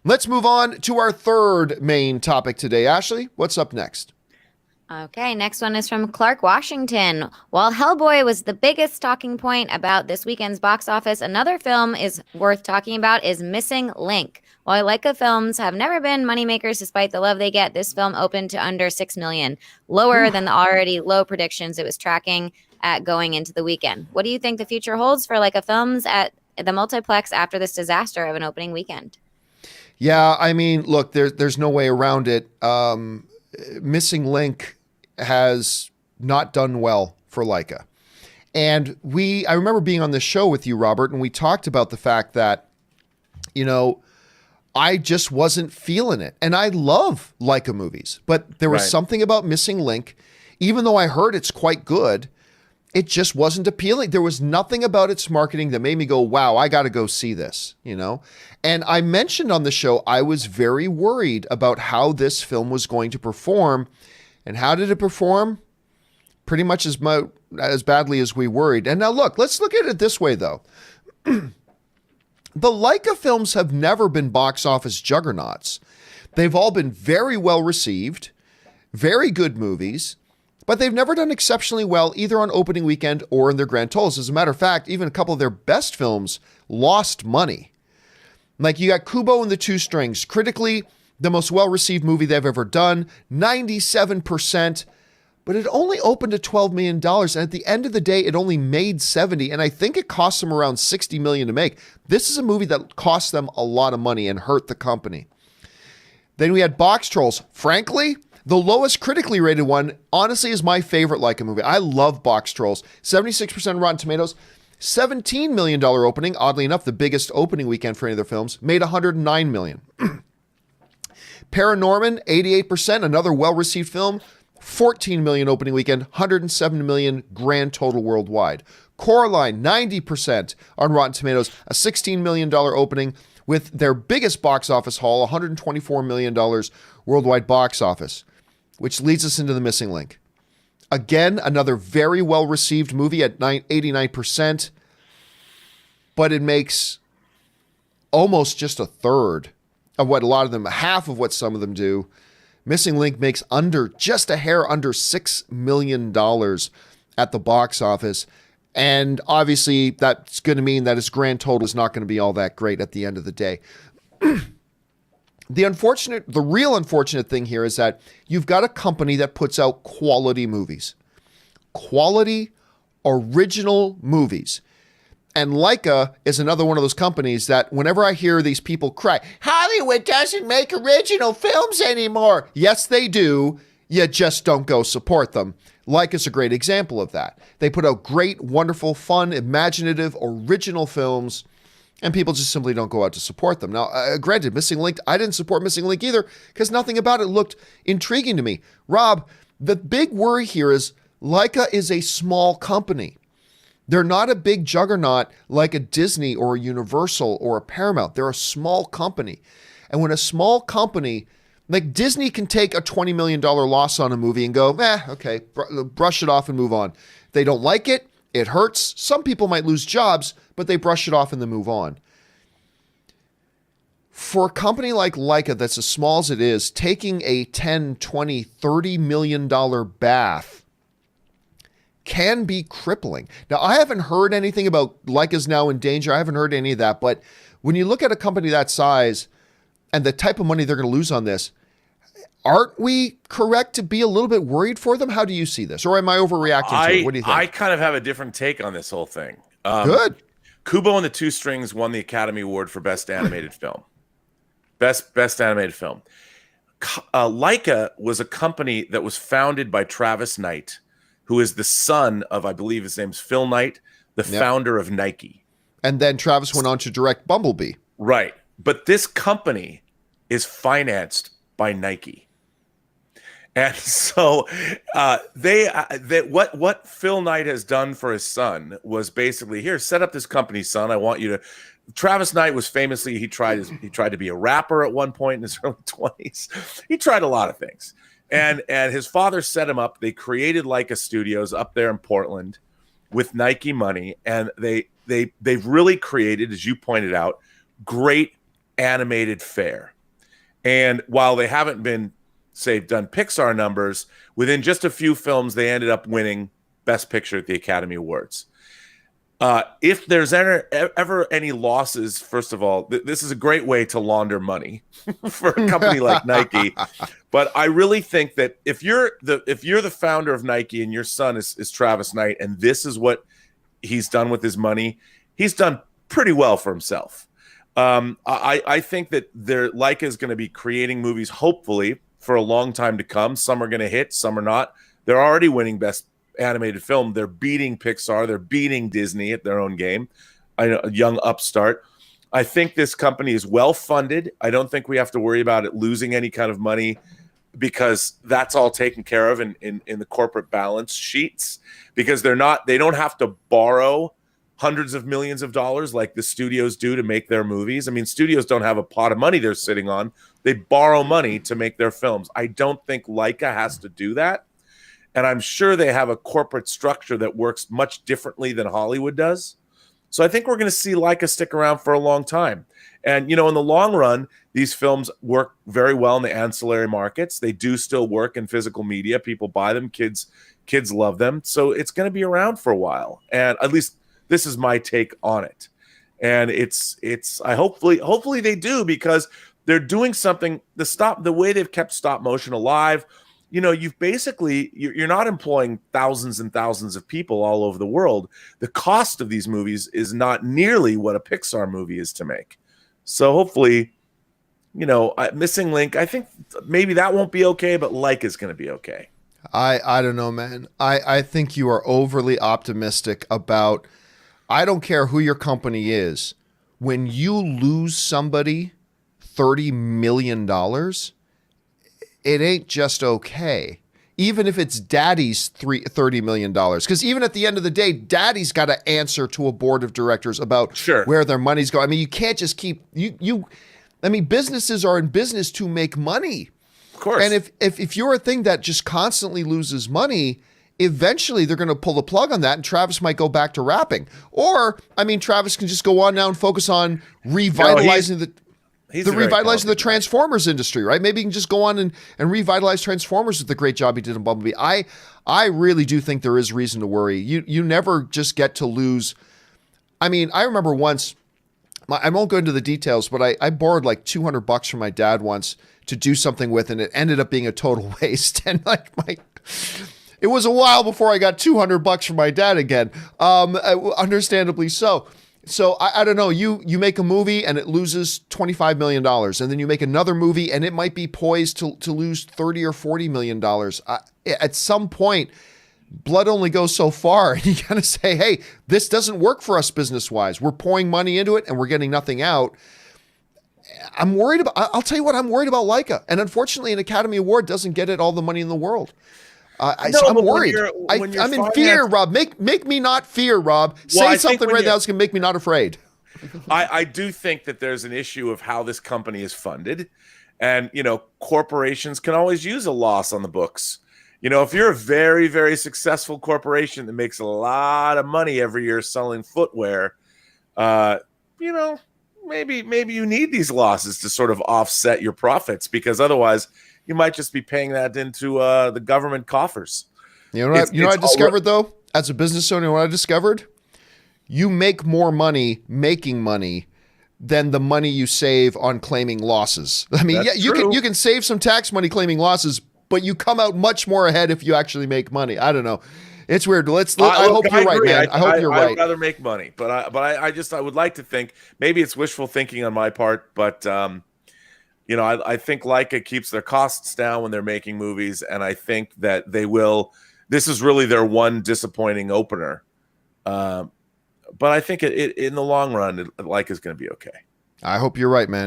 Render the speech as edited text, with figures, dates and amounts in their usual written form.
Let's move on to our third main topic today. Ashley, what's up next? Okay, next one is from Clark Washington. While Hellboy was the biggest talking point about this weekend's box office, another film is worth talking about is Missing Link. While Laika films have never been moneymakers despite the love they get, this film opened to under 6 million, lower than the already low predictions it was tracking at going into the weekend. What do you think the future holds for Laika films at the multiplex after this disaster of an opening weekend? Yeah, I mean, look, there's no way around it. Missing Link has not done well for Laika. And I remember being on this show with you, Robert, and we talked about the fact that, I just wasn't feeling it. And I love Laika movies, but there was something about Missing Link, even though I heard it's quite good, it just wasn't appealing. There was nothing about its marketing that made me go, wow, I got to go see this, And I mentioned on the show, I was very worried about how this film was going to perform. And how did it perform? Pretty much as badly as we worried. And now look, let's look at it this way, though. The Laika films have never been box office juggernauts. They've all been very well received, very good movies, but they've never done exceptionally well either on opening weekend or in their grand totals. As a matter of fact, even a couple of their best films lost money. Like you got Kubo and the Two Strings, critically the most well-received movie they've ever done, 97%, but it only opened to $12 million. And at the end of the day, it only made 70. And I think it cost them around 60 million to make. This is a movie that cost them a lot of money and hurt the company. Then we had Boxtrolls. Frankly, the lowest critically rated one, honestly, is my favorite Laika movie. I love Boxtrolls. 76% Rotten Tomatoes. $17 million opening. Oddly enough, the biggest opening weekend for any of their films. Made $109 million. Paranorman, 88%. Another well-received film. 14 million opening weekend. 107 million grand total worldwide. Coraline, 90% on Rotten Tomatoes. A $16 million opening with their biggest box office haul. $124 million worldwide box office. Which leads us into The Missing Link. Again, another very well-received movie at 89%, but it makes almost just a third of what a lot of them, half of what some of them do. Missing Link makes just a hair under $6 million at the box office. And obviously, that's going to mean that its grand total is not going to be all that great at the end of the day. The real unfortunate thing here is that you've got a company that puts out quality movies. Quality, original movies. And Laika is another one of those companies that whenever I hear these people cry, Hollywood doesn't make original films anymore. Yes, they do. You just don't go support them. Laika's a great example of that. They put out great, wonderful, fun, imaginative, original films, and people just simply don't go out to support them. Now, granted, Missing Link, I didn't support Missing Link either because nothing about it looked intriguing to me. Rob, the big worry here is Laika is a small company. They're not a big juggernaut like a Disney or a Universal or a Paramount. They're a small company. And when a small company, like Disney can take a $20 million loss on a movie and go, okay, brush it off and move on. They don't like it. It hurts. Some people might lose jobs, but they brush it off and then move on. For a company like Laika that's as small as it is, taking a $10, $20, $30 million bath can be crippling. Now, I haven't heard anything about Laika's now in danger. I haven't heard any of that. But when you look at a company that size and the type of money they're going to lose on this, aren't we correct to be a little bit worried for them? How do you see this? Or am I overreacting to it? What do you think? I kind of have a different take on this whole thing. Good. Kubo and the Two Strings won the Academy Award for Best Animated Film. Best Animated Film. Laika was a company that was founded by Travis Knight, who is the son of, I believe his name's Phil Knight, the founder of Nike. And then Travis went on to direct Bumblebee. Right. But this company is financed by Nike. And so what Phil Knight has done for his son was basically, here, set up this company, son. I want you to. Travis Knight was famously, he tried to be a rapper at one point in his early 20s. He tried a lot of things. And his father set him up. They created Laika Studios up there in Portland with Nike money. And they've really created, as you pointed out, great animated fare. And while they haven't been, say, done Pixar numbers, within just a few films, they ended up winning Best Picture at the Academy Awards. If there's ever any losses, first of all, this is a great way to launder money for a company like Nike. But I really think that if you're the founder of Nike and your son is Travis Knight, and this is what he's done with his money, he's done pretty well for himself. I think that Laika is going to be creating movies, hopefully, for a long time to come. Some are going to hit, some are not. They're already winning Best Animated Film. They're beating Pixar. They're beating Disney at their own game. A young upstart. I think this company is well funded. I don't think we have to worry about it losing any kind of money, because that's all taken care of in the corporate balance sheets, because they don't have to borrow hundreds of millions of dollars like the studios do to make their movies. I mean, studios don't have a pot of money they're sitting on. They borrow money to make their films. I don't think Laika has to do that. And I'm sure they have a corporate structure that works much differently than Hollywood does. So I think we're going to see Laika stick around for a long time. And, in the long run, these films work very well in the ancillary markets. They do still work in physical media. People buy them. Kids love them. So it's going to be around for a while. And at least this is my take on it. And hopefully they do, because they're doing something. The way they've kept stop motion alive, you're not employing thousands and thousands of people all over the world. The cost of these movies is not nearly what a Pixar movie is to make. So hopefully, Missing Link, I think maybe that won't be okay, but Laika is going to be okay. I don't know, man. I think you are overly optimistic about, I don't care who your company is. When you lose somebody $30 million, it ain't just okay. Even if it's daddy's $30 million. Because even at the end of the day, daddy's got to answer to a board of directors about where their money's going. I mean, you can't just keep, businesses are in business to make money. Of course. And if you're a thing that just constantly loses money, eventually they're going to pull the plug on that, and Travis might go back to rapping. Or, Travis can just go on now and focus on revitalizing revitalizing the Transformers industry, right? Maybe he can just go on and revitalize Transformers with the great job he did in Bumblebee. I really do think there is reason to worry. You never just get to lose. I remember once, I won't go into the details, but I borrowed like $200 from my dad once to do something with, and it ended up being a total waste. And it was a while before I got $200 from my dad again. Understandably so. So I don't know, you make a movie and it loses $25 million, and then you make another movie and it might be poised to lose $30 or $40 million. At some point, blood only goes so far. And you got to say, hey, this doesn't work for us business-wise. We're pouring money into it and we're getting nothing out. I'm worried about, I'll tell you what, I'm worried about Laika. And unfortunately, an Academy Award doesn't get it all the money in the world. So I'm worried. I'm in fear, Rob. Make me not fear, Rob. Say something right now that's going to make me not afraid. I do think that there's an issue of how this company is funded. And, corporations can always use a loss on the books. If you're a very, very successful corporation that makes a lot of money every year selling footwear, maybe you need these losses to sort of offset your profits, because otherwise you might just be paying that into the government coffers. You know what I discovered, though? As a business owner, what I discovered? You make more money making money than the money you save on claiming losses. You can save some tax money claiming losses, but you come out much more ahead if you actually make money. I don't know. It's weird. I hope you're right, man. I hope you're right. I'd rather make money, but I would like to think, maybe it's wishful thinking on my part, but I think Laika keeps their costs down when they're making movies, and I think that they will. This is really their one disappointing opener, but I think in the long run, Laika is going to be okay. I hope you're right, man.